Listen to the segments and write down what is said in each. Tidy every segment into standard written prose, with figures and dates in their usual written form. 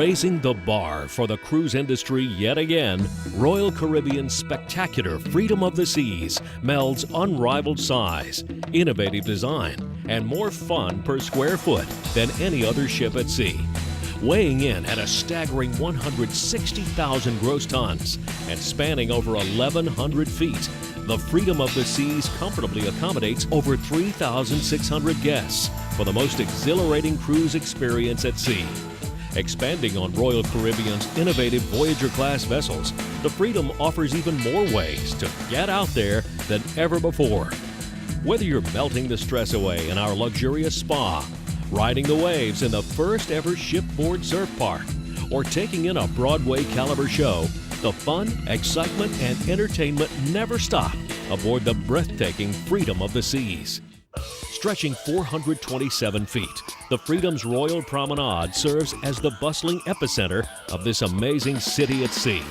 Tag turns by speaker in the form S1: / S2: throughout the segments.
S1: Raising the bar for the cruise industry yet again, Royal Caribbean's spectacular Freedom of the Seas melds unrivaled size, innovative design, and more fun per square foot than any other ship at sea. Weighing in at a staggering 160,000 gross tons and spanning over 1,100 feet, the Freedom of the Seas comfortably accommodates over 3,600 guests for the most exhilarating cruise experience at sea. Expanding on Royal Caribbean's innovative Voyager-class vessels, the Freedom offers even more ways to get out there than ever before. Whether you're melting the stress away in our luxurious spa, riding the waves in the first ever shipboard surf park, or taking in a Broadway caliber show, the fun, excitement, and entertainment never stop aboard the breathtaking Freedom of the Seas. Stretching 427 feet, the Freedom's Royal Promenade serves as the bustling epicenter of this amazing city at sea.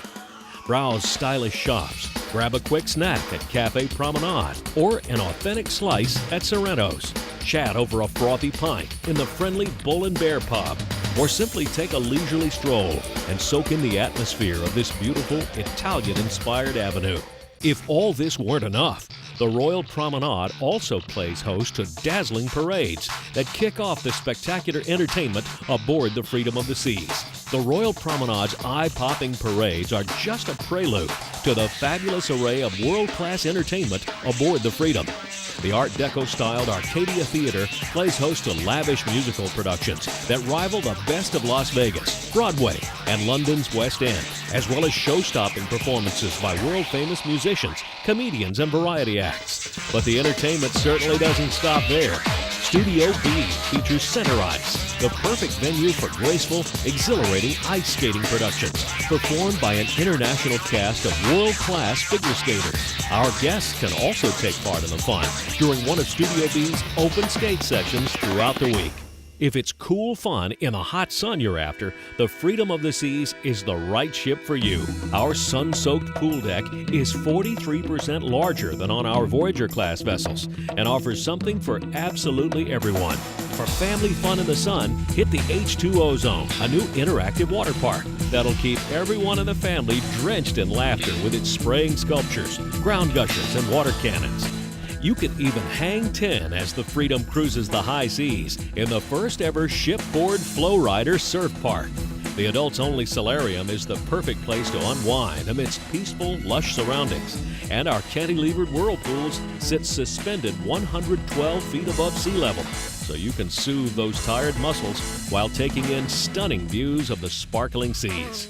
S1: Browse stylish shops, grab a quick snack at Cafe Promenade, or an authentic slice at Sorrento's. Chat over a frothy pint in the friendly Bull and Bear pub, or simply take a leisurely stroll and soak in the atmosphere of this beautiful Italian-inspired avenue. If all this weren't enough, the Royal Promenade also plays host to dazzling parades that kick off the spectacular entertainment aboard the Freedom of the Seas. The Royal Promenade's eye-popping parades are just a prelude to the fabulous array of world-class entertainment aboard the Freedom. The Art Deco-styled Arcadia Theater plays host to lavish musical productions that rival the best of Las Vegas, Broadway, and London's West End, as well as show-stopping performances by world-famous musicians, comedians, and variety acts. But the entertainment certainly doesn't stop there. Studio B features Center Ice, the perfect venue for graceful, exhilarating ice skating productions, performed by an international cast of world-class figure skaters. Our guests can also take part in the fun during one of Studio B's open skate sessions throughout the week. If it's cool fun in the hot sun you're after, the Freedom of the Seas is the right ship for you. Our sun-soaked pool deck is 43% larger than on our Voyager-class vessels and offers something for absolutely everyone. For family fun in the sun, hit the H2O Zone, a new interactive water park that'll keep everyone in the family drenched in laughter with its spraying sculptures, ground gushers, and water cannons. You can even hang 10 as the Freedom cruises the high seas in the first ever shipboard Flow Rider surf park. The adults-only solarium is the perfect place to unwind amidst peaceful, lush surroundings, and our cantilevered whirlpools sit suspended 112 feet above sea level, so you can soothe those tired muscles while taking in stunning views of the sparkling seas.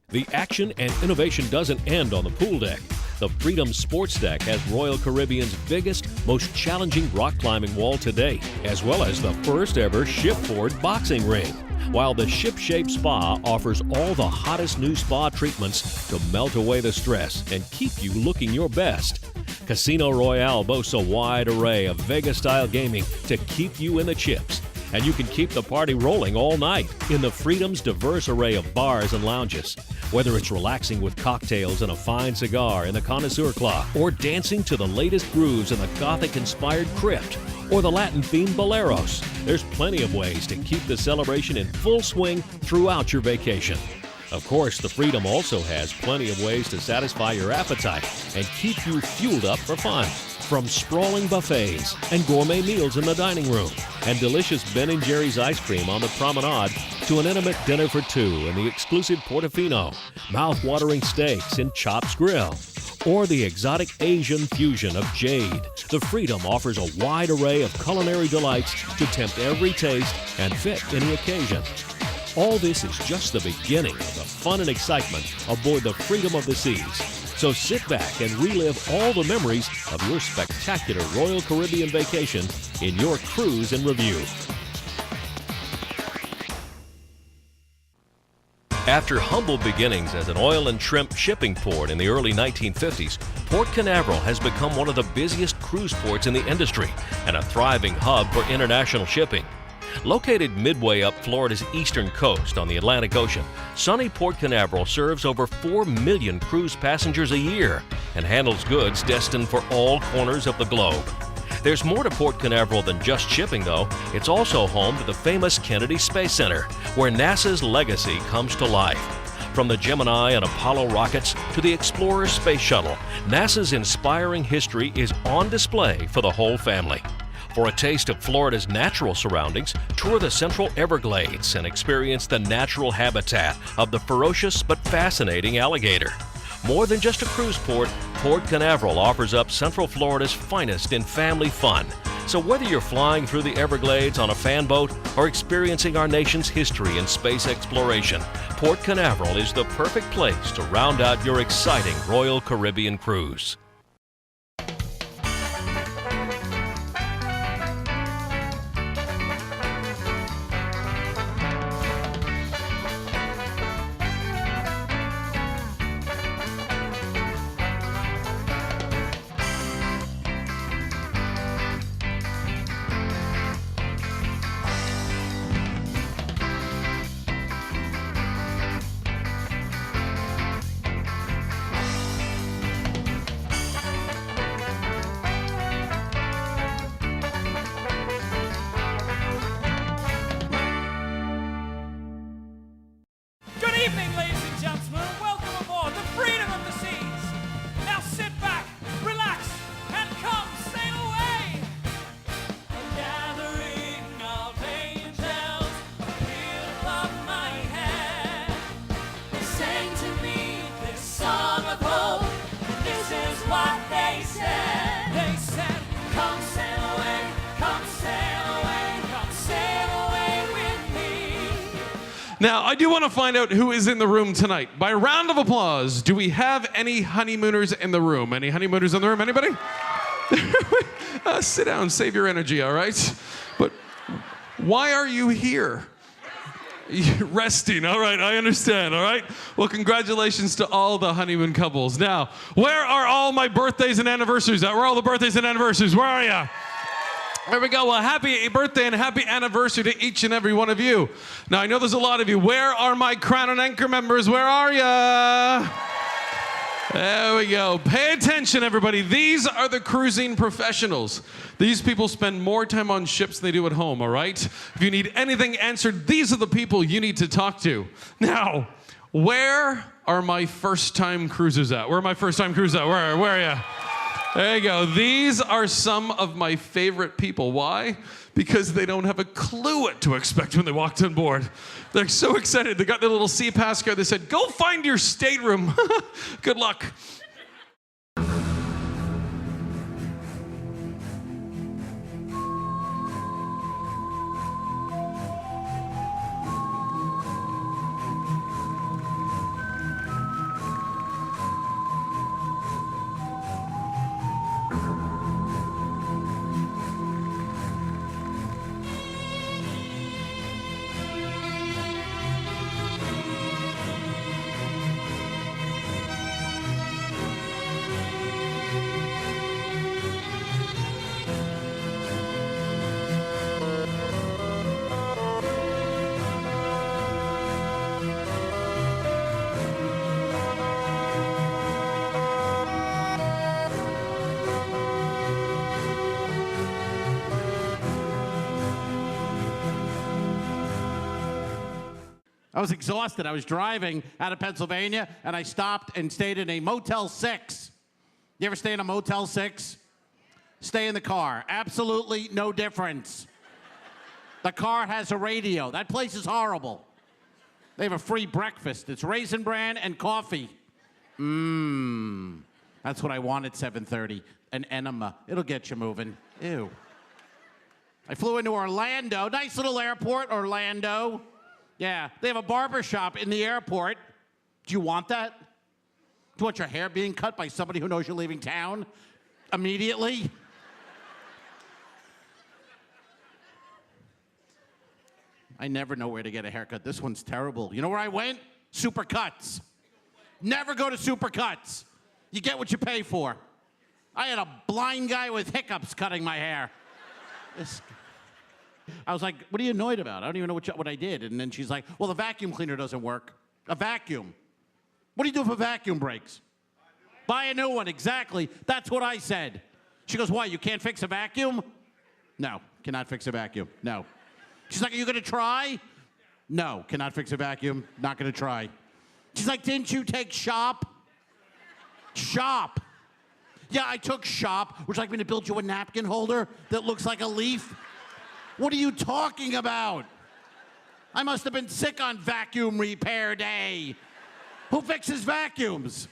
S1: The action and innovation doesn't end on the pool deck. The Freedom Sports Deck has Royal Caribbean's biggest, most challenging rock climbing wall to date, as well as the first ever shipboard boxing ring. While the Ship-Shape Spa offers all the hottest new spa treatments to melt away the stress and keep you looking your best. Casino Royale boasts a wide array of Vegas-style gaming to keep you in the chips. And you can keep the party rolling all night in the Freedom's diverse array of bars and lounges. Whether it's relaxing with cocktails and a fine cigar in the Connoisseur Club, or dancing to the latest grooves in the Gothic-inspired Crypt, or the Latin-themed Boleros, there's plenty of ways to keep the celebration in full swing throughout your vacation. Of course, the Freedom also has plenty of ways to satisfy your appetite and keep you fueled up for fun. From sprawling buffets and gourmet meals in the dining room and delicious Ben & Jerry's ice cream on the promenade to an intimate dinner for two in the exclusive Portofino, mouth-watering steaks in Chops Grill, or the exotic Asian fusion of Jade, the Freedom offers a wide array of culinary delights to tempt every taste and fit any occasion. All this is just the beginning of the fun and excitement aboard the Freedom of the Seas. So sit back and relive all the memories of your spectacular Royal Caribbean vacation in your Cruise in Review. After humble beginnings as an oil and shrimp shipping port in the early 1950s, Port Canaveral has become one of the busiest cruise ports in the industry and a thriving hub for international shipping. Located midway up Florida's eastern coast on the Atlantic Ocean, sunny Port Canaveral serves over 4 million cruise passengers a year and handles goods destined for all corners of the globe. There's more to Port Canaveral than just shipping, though. It's also home to the famous Kennedy Space Center, where NASA's legacy comes to life. From the Gemini and Apollo rockets to the Explorer space shuttle, NASA's inspiring history is on display for the whole family. For a taste of Florida's natural surroundings, tour the Central Everglades and experience the natural habitat of the ferocious but fascinating alligator. More than just a cruise port, Port Canaveral offers up Central Florida's finest in family fun. So whether you're flying through the Everglades on a fan boat or experiencing our nation's history in space exploration, Port Canaveral is the perfect place to round out your exciting Royal Caribbean cruise.
S2: Good evening, ladies and gentlemen. Welcome aboard the Freedom of the Seas. Now sit back, relax, and come sail away. A gathering of angels appeared above my head. They sang to me this song of hope, and this is what they said. They said, come sail away, come sail away, come sail away with me.
S3: Now, I do want to find out who is in the room tonight. By round of applause, do we have any honeymooners in the room? Any honeymooners in the room? Anybody? Sit down, save your energy, all right? But why are you here? Resting, all right, I understand, all right? Well, congratulations to all the honeymoon couples. Now, where are all my birthdays and anniversaries at? Where are all the birthdays and anniversaries? Where are you? There we go. Well, happy birthday and happy anniversary to each and every one of you. Now, I know there's a lot of you. Where are my Crown and Anchor members? Where are ya? There we go. Pay attention, everybody. These are the cruising professionals. These people spend more time on ships than they do at home, all right? If you need anything answered, these are the people you need to talk to. Now, where are my first-time cruisers at? Where are my first-time cruisers at? Where are ya? There you go. These are some of my favorite people. Why? Because they don't have a clue what to expect when they walked on board. They're so excited. They got their little sea pass card. They said, go find your stateroom. Good luck.
S4: I was exhausted. I was driving out of Pennsylvania, and I stopped and stayed in a Motel 6. You ever stay in a Motel 6? Stay in the car. Absolutely no difference. The car has a radio. That place is horrible. They have a free breakfast. It's Raisin Bran and coffee. That's what I want at 7:30. An enema. It'll get you moving. Ew. I flew into Orlando. Nice little airport, Orlando. Yeah, they have a barber shop in the airport. Do you want that? Do you want your hair being cut by somebody who knows you're leaving town immediately? I never know where to get a haircut. This one's terrible. You know where I went? Supercuts. Never go to Supercuts. You get what you pay for. I had a blind guy with hiccups cutting my hair. I was like, what are you annoyed about? I don't even know what I did. And then she's like, well, the vacuum cleaner doesn't work. A vacuum. What do you do if a vacuum breaks? Buy a new one, exactly. That's what I said. She goes, why, you can't fix a vacuum? No, cannot fix a vacuum. No. She's like, are you going to try? No, cannot fix a vacuum. Not going to try. She's like, didn't you take shop? Shop. Yeah, I took shop. Would you like me to build you a napkin holder that looks like a leaf? What are you talking about? I must have been sick on vacuum repair day. Who fixes vacuums?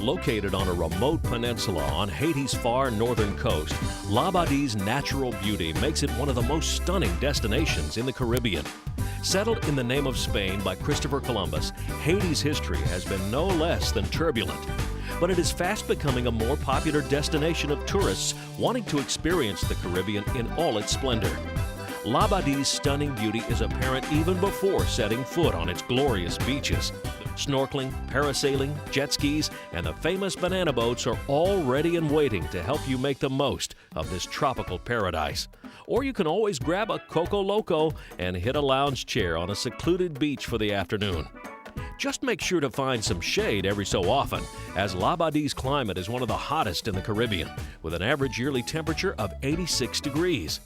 S1: Located on a remote peninsula on Haiti's far northern coast, Labadie's natural beauty makes it one of the most stunning destinations in the Caribbean. Settled in the name of Spain by Christopher Columbus, Haiti's history has been no less than turbulent. But it is fast becoming a more popular destination of tourists wanting to experience the Caribbean in all its splendor. Labadie's stunning beauty is apparent even before setting foot on its glorious beaches. Snorkeling, parasailing, jet skis, and the famous banana boats are all ready and waiting to help you make the most of this tropical paradise. Or you can always grab a Coco Loco and hit a lounge chair on a secluded beach for the afternoon. Just make sure to find some shade every so often, as Labadie's climate is one of the hottest in the Caribbean, with an average yearly temperature of 86 degrees.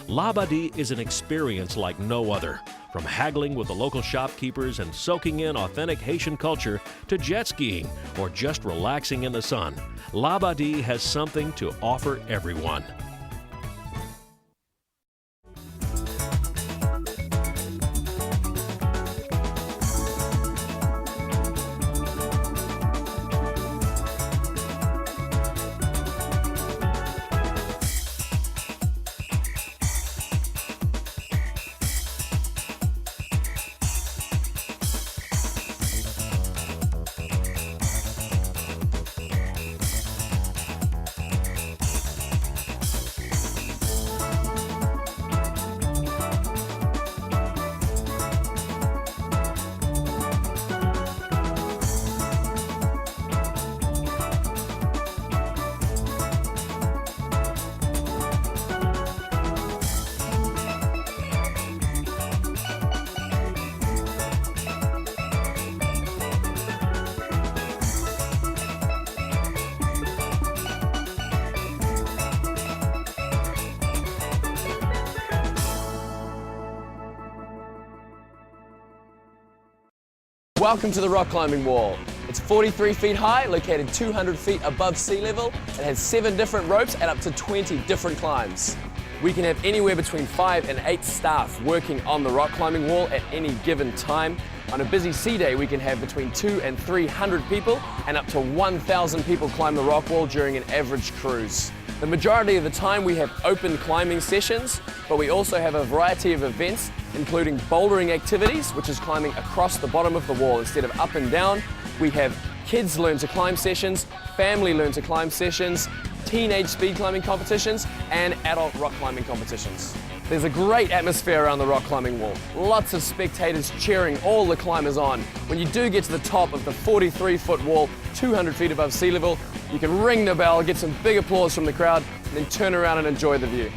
S1: Labadie is an experience like no other. From haggling with the local shopkeepers and soaking in authentic Haitian culture to jet skiing or just relaxing in the sun, Labadie has something to offer everyone.
S5: Welcome to the rock climbing wall. It's 43 feet high, located 200 feet above sea level. It has 7 different ropes and up to 20 different climbs. We can have anywhere between 5 and 8 staff working on the rock climbing wall at any given time. On a busy sea day, we can have between 200 and 300 people and up to 1,000 people climb the rock wall during an average cruise. The majority of the time we have open climbing sessions, but we also have a variety of events, including bouldering activities, which is climbing across the bottom of the wall instead of up and down. We have kids learn to climb sessions, family learn to climb sessions, teenage speed climbing competitions, and adult rock climbing competitions. There's a great atmosphere around the rock climbing wall. Lots of spectators cheering all the climbers on. When you do get to the top of the 43-foot wall, 200 feet above sea level, you can ring the bell, get some big applause from the crowd, and then turn around and enjoy the view.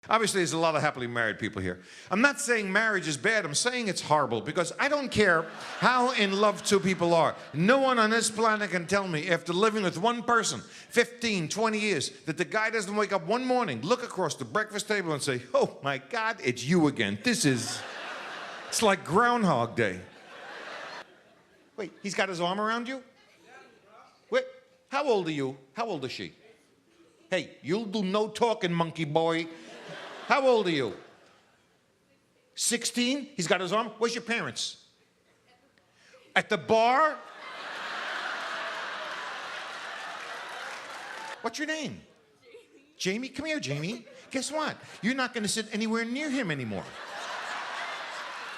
S6: Obviously, there's a lot of happily married people here. I'm not saying marriage is bad. I'm saying it's horrible because I don't care how in love two people are. No one on this planet can tell me after living with one person 15, 20 years that the guy doesn't wake up one morning, look across the breakfast table and say, oh my God, it's you again. It's like Groundhog Day. Wait, he's got his arm around you? Wait, how old are you? How old is she? Hey, you'll do no talking, monkey boy. How old are you? 16? He's got his arm? Where's your parents? At the bar? What's your name? Jamie. Come here, Jamie. Guess what? You're not going to sit anywhere near him anymore.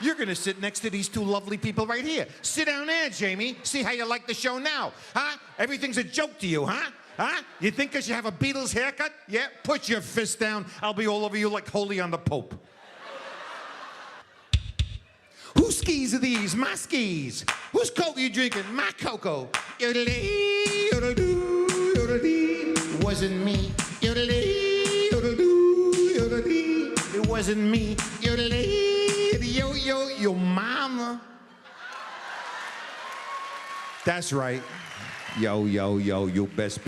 S6: You're going to sit next to these two lovely people right here. Sit down there, Jamie. See how you like the show now, huh? Everything's a joke to you, huh? Huh? You think because you have a Beatles haircut? Yeah, put your fist down. I'll be all over you like holy on the Pope. Whose skis are these? My skis. Whose coke are you drinking? My cocoa. Yodelay, yodeloo, yodelay. It wasn't me. Yodelay, yodeloo, yodelay. It wasn't me. Yodelay, yo, yo, your mama. That's right. Yo, yo, yo, you best.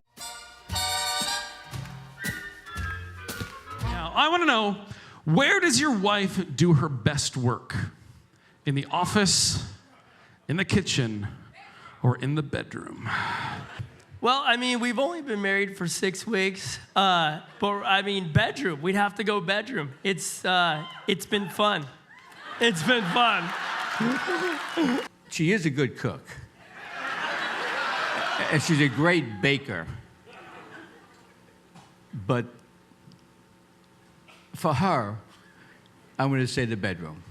S3: Now, I want to know, where does your wife do her best work? In the office, in the kitchen, or in the bedroom?
S7: Well, I mean, we've only been married for 6 weeks, but I mean, bedroom. We'd have to go bedroom. It's been fun. It's been fun.
S8: She is a good cook. And she's a great baker. But for her, I'm going to say the bedroom.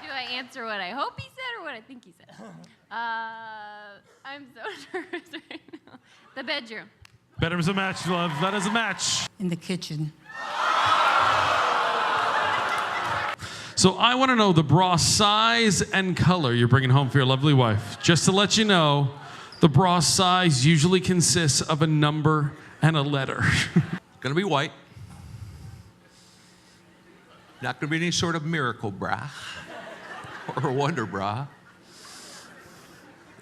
S9: Do I answer what I hope he said or what I think he said? I'm so nervous right now. The bedroom.
S3: Bedroom's a match, love. That is a match.
S10: In the kitchen.
S3: So I want to know the bra size and color you're bringing home for your lovely wife. Just to let you know, the bra size usually consists of a number and a letter.
S11: Gonna be white. Not gonna be any sort of miracle bra or wonder bra.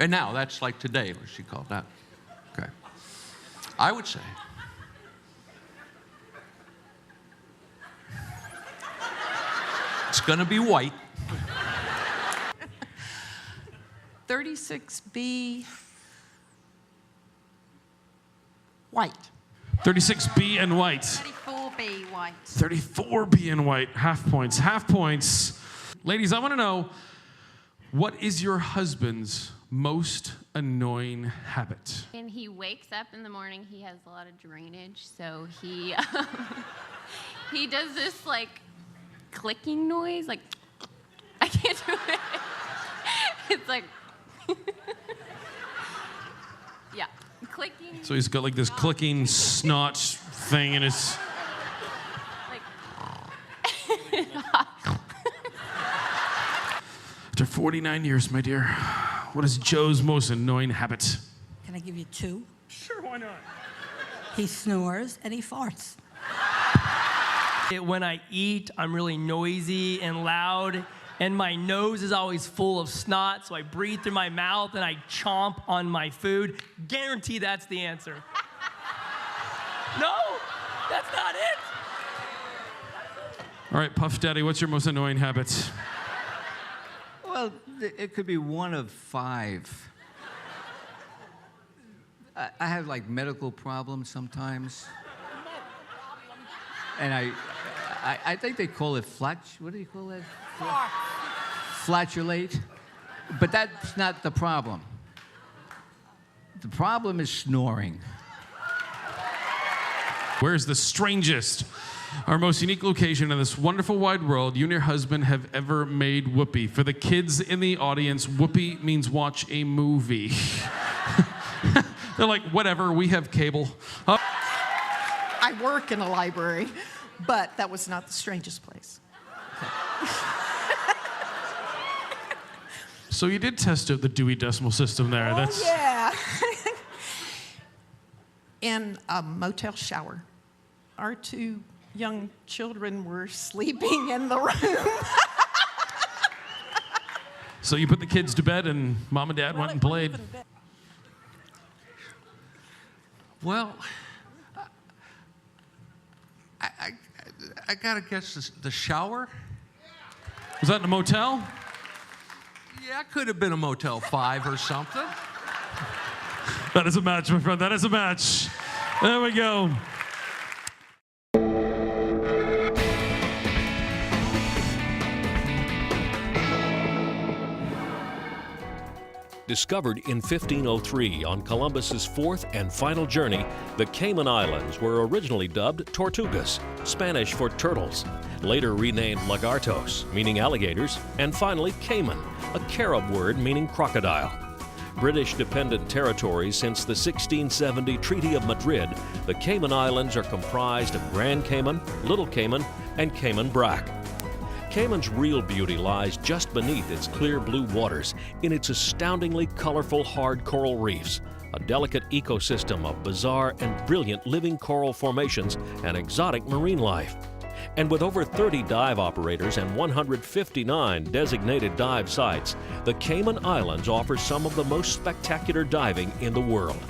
S11: And now, that's like today, what she called that. Okay. I would say it's gonna be white.
S10: 36B white.
S3: 36B and white.
S10: 34B white.
S3: 34B and white. Half points. Half points. Ladies, I want to know, what is your husband's most annoying habit?
S9: When he wakes up in the morning, he has a lot of drainage, so he he does this like clicking noise, like I can't do it. It's like yeah, clicking.
S3: So he's got like this clicking snot thing in his...
S9: Like
S3: After 49 years, my dear, what is Joe's most annoying habit?
S10: Can I give you 2?
S7: Sure, why not?
S10: He snores and he farts.
S7: When I eat, I'm really noisy and loud, and my nose is always full of snot, so I breathe through my mouth and I chomp on my food. Guarantee that's the answer. No, that's not it.
S3: All right, Puff Daddy, what's your most annoying habit?
S8: Well, it could be one of 5. I have like medical problems sometimes. And I think they call it what do you call that? Flatulate. But that's not the problem. The problem is snoring.
S3: Where's the strangest, our most unique location in this wonderful wide world you and your husband have ever made whoopee? For the kids in the audience, whoopee means watch a movie. They're like, whatever, we have cable.
S12: I work in a library, but that was not the strangest place.
S3: So you did test out the Dewey Decimal System there.
S12: Oh,
S3: That's
S12: yeah. In a motel shower. Our 2 young children were sleeping in the room.
S3: So you put the kids to bed and mom and dad went and played.
S11: Well, I gotta guess the shower.
S3: Was that in a motel?
S11: Yeah, it could have been a Motel 5 or something.
S3: That is a match, my friend. That is a match. There we go.
S1: Discovered in 1503 on Columbus's fourth and final journey, the Cayman Islands were originally dubbed Tortugas, Spanish for turtles, later renamed Lagartos, meaning alligators, and finally Cayman, a Carib word meaning crocodile. British dependent territories since the 1670 Treaty of Madrid, the Cayman Islands are comprised of Grand Cayman, Little Cayman, and Cayman Brac. Cayman's real beauty lies just beneath its clear blue waters in its astoundingly colorful hard coral reefs, a delicate ecosystem of bizarre and brilliant living coral formations and exotic marine life. And with over 30 dive operators and 159 designated dive sites, the Cayman Islands offer some of the most spectacular diving in the world.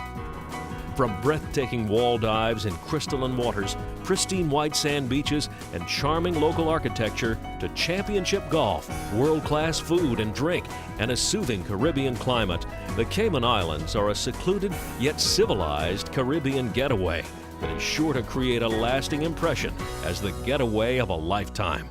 S1: From breathtaking wall dives in crystalline waters, pristine white sand beaches, and charming local architecture to championship golf, world-class food and drink, and a soothing Caribbean climate, the Cayman Islands are a secluded yet civilized Caribbean getaway that is sure to create a lasting impression as the getaway of a lifetime.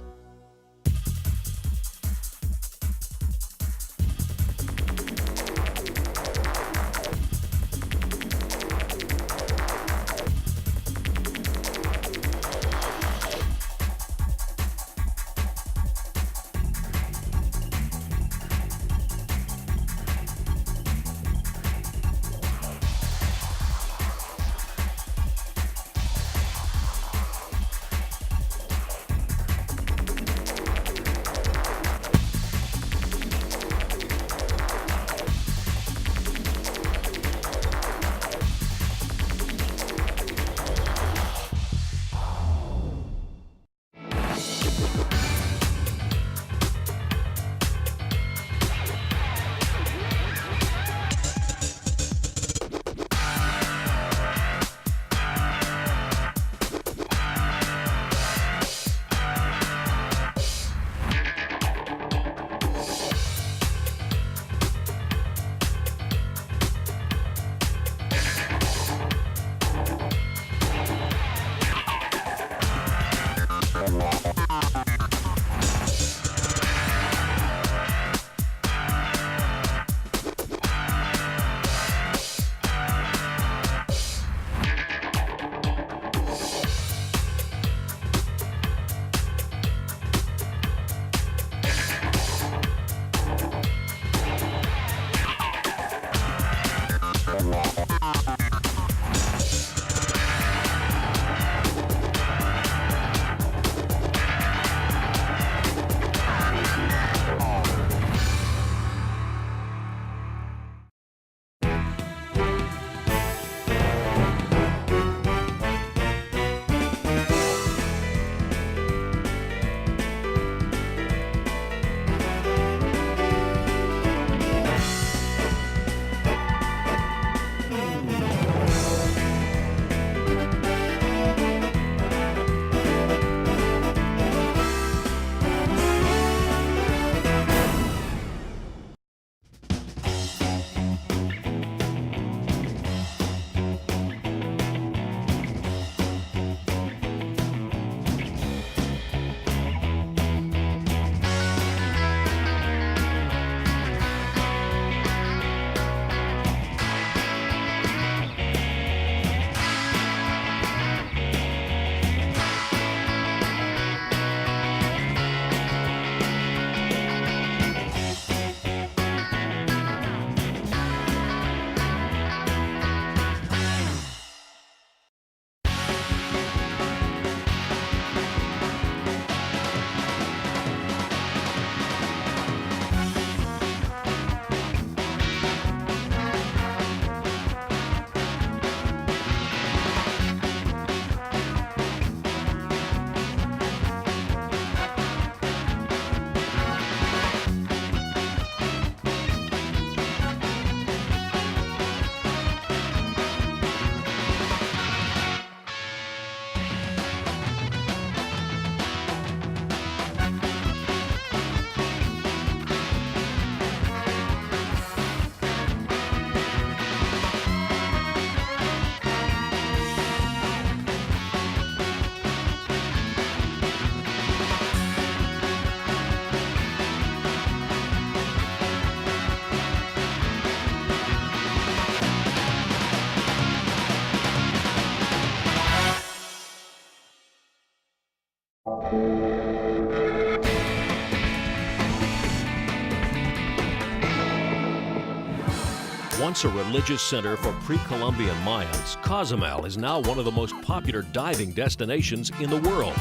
S1: Once a religious center for pre-Columbian Mayans, Cozumel is now one of the most popular diving destinations in the world.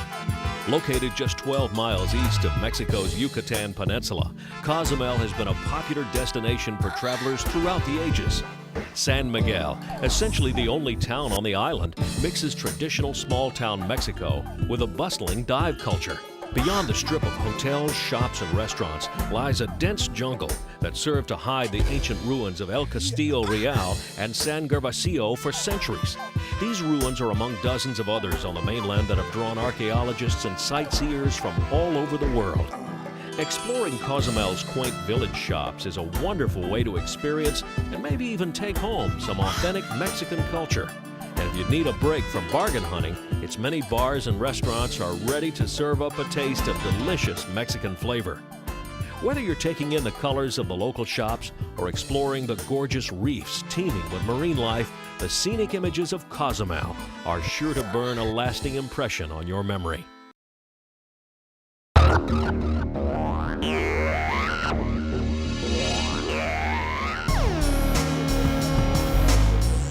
S1: Located just 12 miles east of Mexico's Yucatan Peninsula, Cozumel has been a popular destination for travelers throughout the ages. San Miguel, essentially the only town on the island, mixes traditional small-town Mexico with a bustling dive culture. Beyond the strip of hotels, shops, and restaurants lies a dense jungle that served to hide the ancient ruins of El Castillo Real and San Gervasio for centuries. These ruins are among dozens of others on the mainland that have drawn archaeologists and sightseers from all over the world. Exploring Cozumel's quaint village shops is a wonderful way to experience and maybe even take home some authentic Mexican culture. And if you need a break from bargain hunting, its many bars and restaurants are ready to serve up a taste of delicious Mexican flavor. Whether you're taking in the colors of the local shops or exploring the gorgeous reefs teeming with marine life, the scenic images of Cozumel are sure to burn a lasting impression on your memory.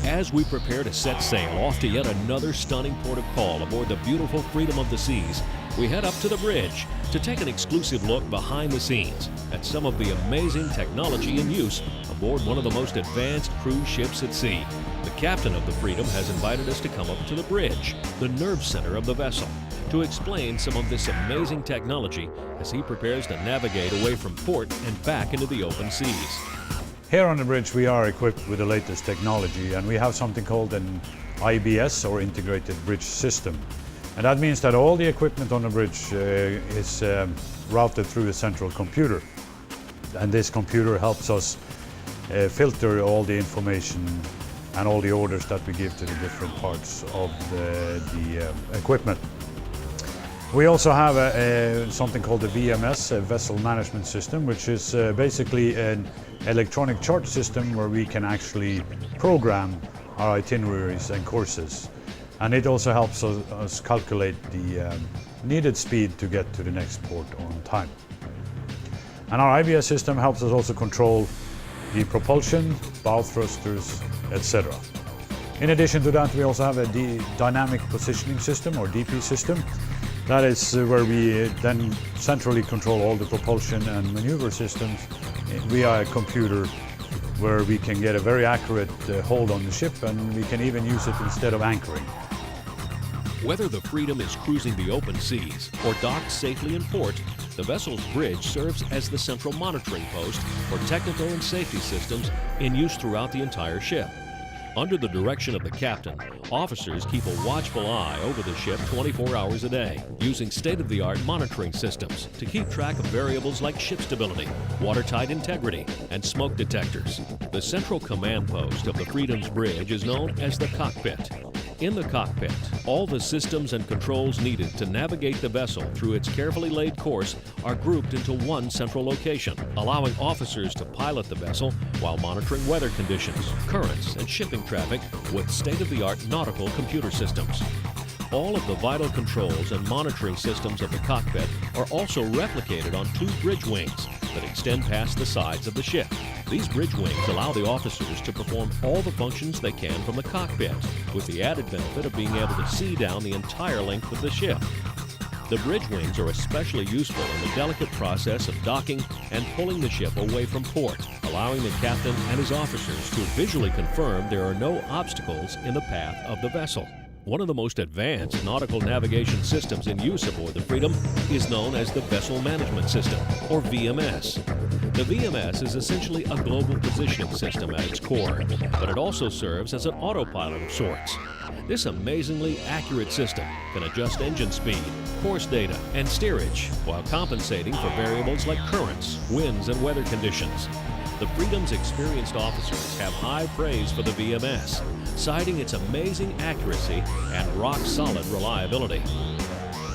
S1: As we prepare to set sail off to yet another stunning port of call aboard the beautiful Freedom of the Seas, we head up to the bridge to take an exclusive look behind the scenes at some of the amazing technology in use aboard one of the most advanced cruise ships at sea. The captain of the Freedom has invited us to come up to the bridge, the nerve center of the vessel, to explain some of this amazing technology as he prepares to navigate away from port and back into the open seas.
S13: Here on the bridge we are equipped with the latest technology, and we have something called an IBS, or Integrated Bridge System. And that means that all the equipment on the bridge is routed through a central computer. And this computer helps us filter all the information and all the orders that we give to the different parts of the equipment. We also have something called the VMS, a Vessel Management System, which is basically an electronic chart system where we can actually program our itineraries and courses. And it also helps us calculate the needed speed to get to the next port on time. And our IBS system helps us also control the propulsion, bow thrusters, etc. In addition to that, we also have a dynamic positioning system, or DP system. That is where we then centrally control all the propulsion and maneuver systems via a computer, where we can get a very accurate hold on the ship, and we can even use it instead of anchoring.
S1: Whether the Freedom is cruising the open seas or docked safely in port, the vessel's bridge serves as the central monitoring post for technical and safety systems in use throughout the entire ship. Under the direction of the captain, officers keep a watchful eye over the ship 24 hours a day, using state-of-the-art monitoring systems to keep track of variables like ship stability, watertight integrity, and smoke detectors. The central command post of the Freedom's bridge is known as the cockpit. In the cockpit, all the systems and controls needed to navigate the vessel through its carefully laid course are grouped into one central location, allowing officers to pilot the vessel while monitoring weather conditions, currents, and shipping traffic with state-of-the-art nautical computer systems. All of the vital controls and monitoring systems of the cockpit are also replicated on two bridge wings that extend past the sides of the ship. These bridge wings allow the officers to perform all the functions they can from the cockpit, with the added benefit of being able to see down the entire length of the ship. The bridge wings are especially useful in the delicate process of docking and pulling the ship away from port, allowing the captain and his officers to visually confirm there are no obstacles in the path of the vessel. One of the most advanced nautical navigation systems in use aboard the Freedom is known as the Vessel Management System, or VMS. The VMS is essentially a global positioning system at its core, but it also serves as an autopilot of sorts. This amazingly accurate system can adjust engine speed, course data, and steerage while compensating for variables like currents, winds, and weather conditions. The Freedom's experienced officers have high praise for the VMS, citing its amazing accuracy and rock-solid reliability.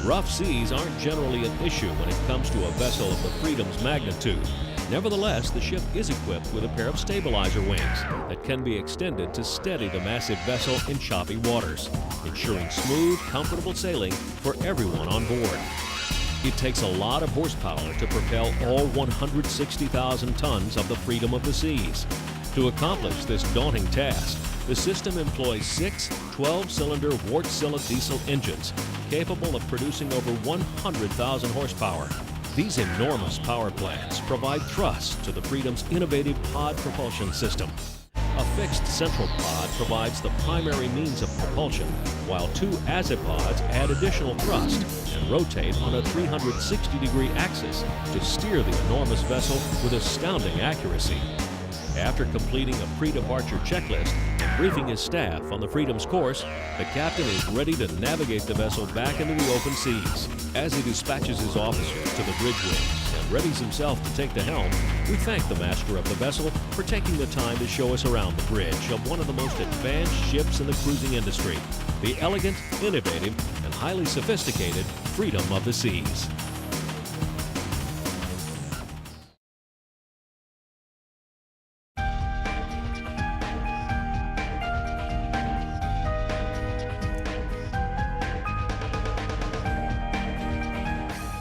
S1: Rough seas aren't generally an issue when it comes to a vessel of the Freedom's magnitude. Nevertheless, the ship is equipped with a pair of stabilizer wings that can be extended to steady the massive vessel in choppy waters, ensuring smooth, comfortable sailing for everyone on board. It takes a lot of horsepower to propel all 160,000 tons of the Freedom of the Seas. To accomplish this daunting task, the system employs 6 12-cylinder Wärtsilä diesel engines capable of producing over 100,000 horsepower. These enormous power plants provide thrust to the Freedom's innovative pod propulsion system. A fixed central pod provides the primary means of propulsion, while 2 azipods add additional thrust and rotate on a 360-degree axis to steer the enormous vessel with astounding accuracy. After completing a pre-departure checklist and briefing his staff on the Freedom's course, the captain is ready to navigate the vessel back into the open seas. As he dispatches his officers to the bridge wings and readies himself to take the helm, we thank the master of the vessel for taking the time to show us around the bridge of one of the most advanced ships in the cruising industry, the elegant, innovative, and highly sophisticated Freedom of the Seas.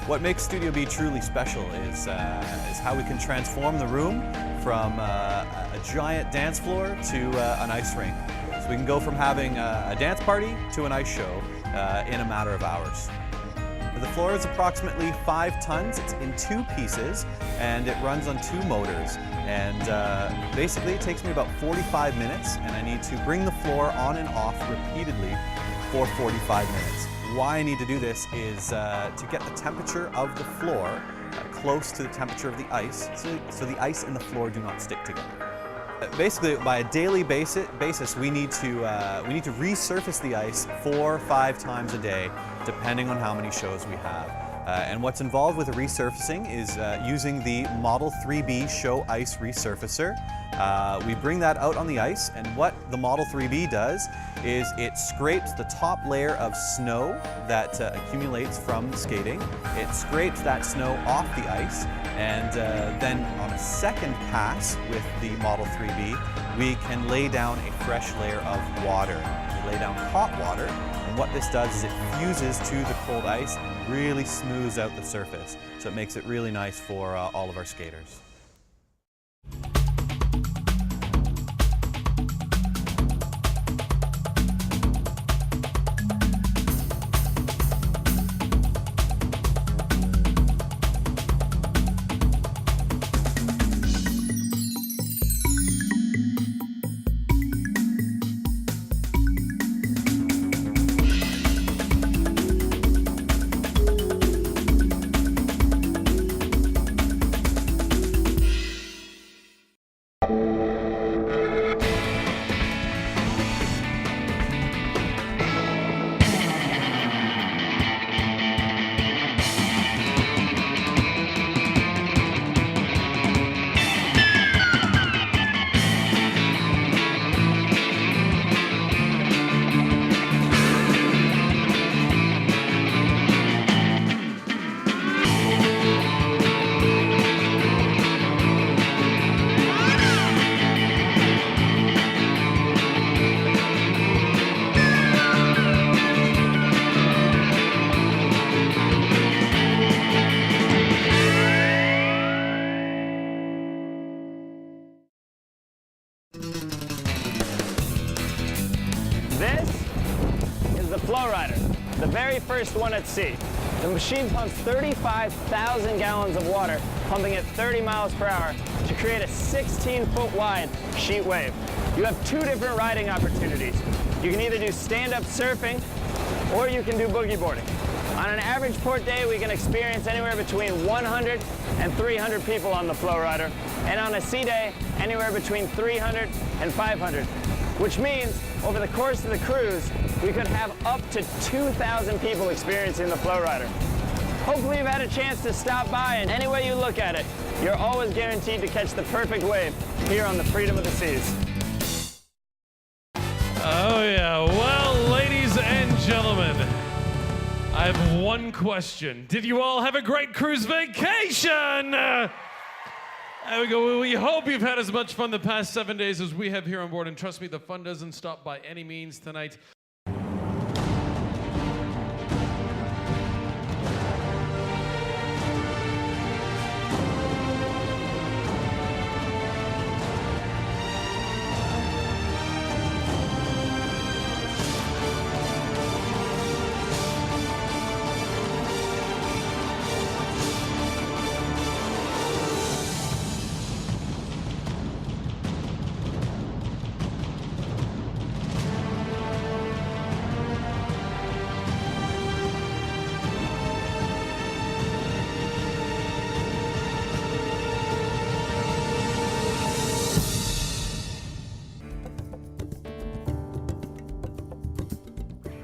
S14: What makes Studio B truly special is how we can transform the room from a giant dance floor to an ice rink. So we can go from having a dance party to an ice show in a matter of hours. The floor is approximately 5 tons. It's in 2 pieces and it runs on 2 motors. And basically it takes me about 45 minutes and I need to bring the floor on and off repeatedly for 45 minutes. Why I need to do this is to get the temperature of the floor close to the temperature of the ice, so the ice and the floor do not stick together. Basically, by a daily basis, we need to resurface the ice 4 or 5 times a day, depending on how many shows we have. And what's involved with the resurfacing is using the Model 3B Show Ice Resurfacer. We bring that out on the ice, and what the Model 3B does is it scrapes the top layer of snow that accumulates from skating. It scrapes that snow off the ice, and then on a second pass with the Model 3B, we can lay down a fresh layer of water. We lay down hot water, and what this does is it fuses to the cold ice and really smooths out the surface. So it makes it really nice for all of our skaters.
S15: This is the Flow Rider, the very first one at sea. The machine pumps 35,000 gallons of water, pumping at 30 miles per hour to create a 16-foot wide sheet wave. You have 2 different riding opportunities. You can either do stand-up surfing or you can do boogie boarding. On an average port day, we can experience anywhere between 100 and 300 people on the Flow Rider, and on a sea day, anywhere between 300 and 500. Which means, over the course of the cruise, we could have up to 2,000 people experiencing the Flow Rider. Hopefully you've had a chance to stop by, and any way you look at it, you're always guaranteed to catch the perfect wave here on the Freedom of the Seas.
S3: Oh yeah, well, ladies and gentlemen, I have one question. Did you all have a great cruise vacation? There we go. We hope you've had as much fun the past 7 days as we have here on board, and trust me, the fun doesn't stop by any means tonight.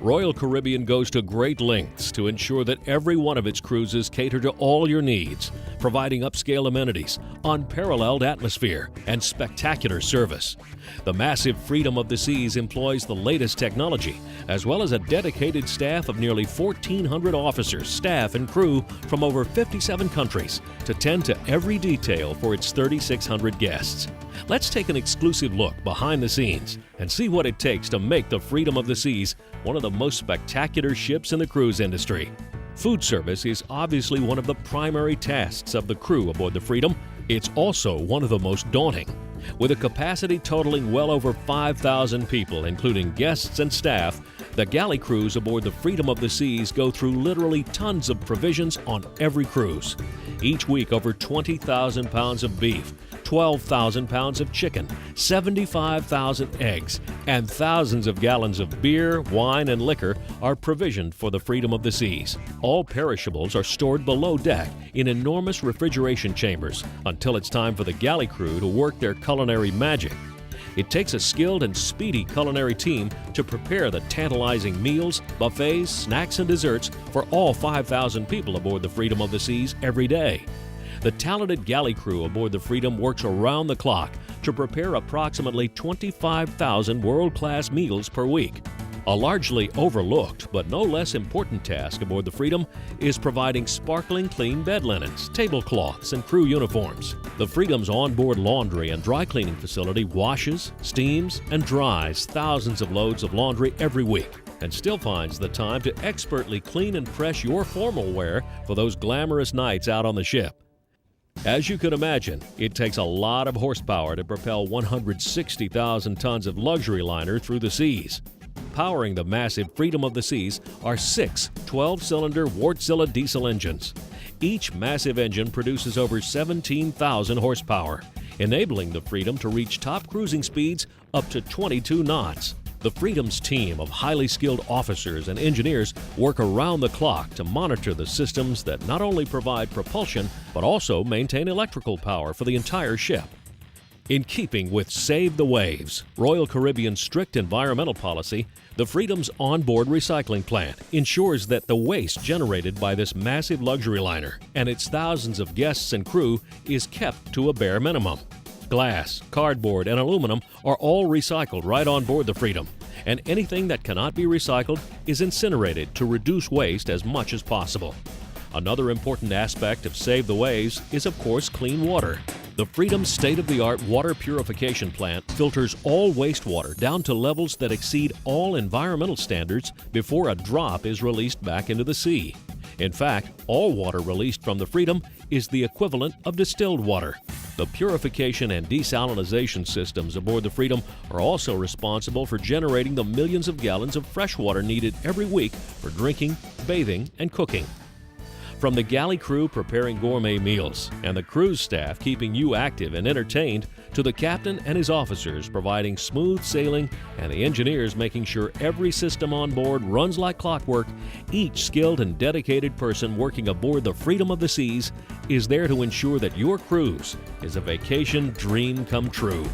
S1: Royal Caribbean goes to great lengths to ensure that every one of its cruises cater to all your needs, providing upscale amenities, unparalleled atmosphere, and spectacular service. The massive Freedom of the Seas employs the latest technology, as well as a dedicated staff of nearly 1,400 officers, staff, and crew from over 57 countries to tend to every detail for its 3,600 guests. Let's take an exclusive look behind the scenes and see what it takes to make the Freedom of the Seas one of the most spectacular ships in the cruise industry. Food service is obviously one of the primary tasks of the crew aboard the Freedom. It's also one of the most daunting. With a capacity totaling well over 5,000 people, including guests and staff, the galley crews aboard the Freedom of the Seas go through literally tons of provisions on every cruise. Each week, over 20,000 pounds of beef, 12,000 pounds of chicken, 75,000 eggs, and thousands of gallons of beer, wine, and liquor are provisioned for the Freedom of the Seas. All perishables are stored below deck in enormous refrigeration chambers until it's time for the galley crew to work their culinary magic. It takes a skilled and speedy culinary team to prepare the tantalizing meals, buffets, snacks, and desserts for all 5,000 people aboard the Freedom of the Seas every day. The talented galley crew aboard the Freedom works around the clock to prepare approximately 25,000 world-class meals per week. A largely overlooked but no less important task aboard the Freedom is providing sparkling clean bed linens, tablecloths, and crew uniforms. The Freedom's onboard laundry and dry cleaning facility washes, steams, and dries thousands of loads of laundry every week, and still finds the time to expertly clean and press your formal wear for those glamorous nights out on the ship. As you can imagine, it takes a lot of horsepower to propel 160,000 tons of luxury liner through the seas. Powering the massive Freedom of the Seas are 6 12-cylinder Wärtsilä diesel engines. Each massive engine produces over 17,000 horsepower, enabling the Freedom to reach top cruising speeds up to 22 knots. The Freedom's team of highly skilled officers and engineers work around the clock to monitor the systems that not only provide propulsion, but also maintain electrical power for the entire ship. In keeping with Save the Waves, Royal Caribbean's strict environmental policy, the Freedom's onboard recycling plant ensures that the waste generated by this massive luxury liner and its thousands of guests and crew is kept to a bare minimum. Glass, cardboard, and aluminum are all recycled right on board the Freedom, and anything that cannot be recycled is incinerated to reduce waste as much as possible. Another important aspect of Save the Waves is, of course, clean water. The Freedom's state-of-the-art water purification plant filters all wastewater down to levels that exceed all environmental standards before a drop is released back into the sea. In fact, all water released from the Freedom is the equivalent of distilled water. The purification and desalinization systems aboard the Freedom are also responsible for generating the millions of gallons of fresh water needed every week for drinking, bathing, and cooking. From the galley crew preparing gourmet meals and the cruise staff keeping you active and entertained, to the captain and his officers providing smooth sailing and the engineers making sure every system on board runs like clockwork, each skilled and dedicated person working aboard the Freedom of the Seas is there to ensure that your cruise is a vacation dream come true.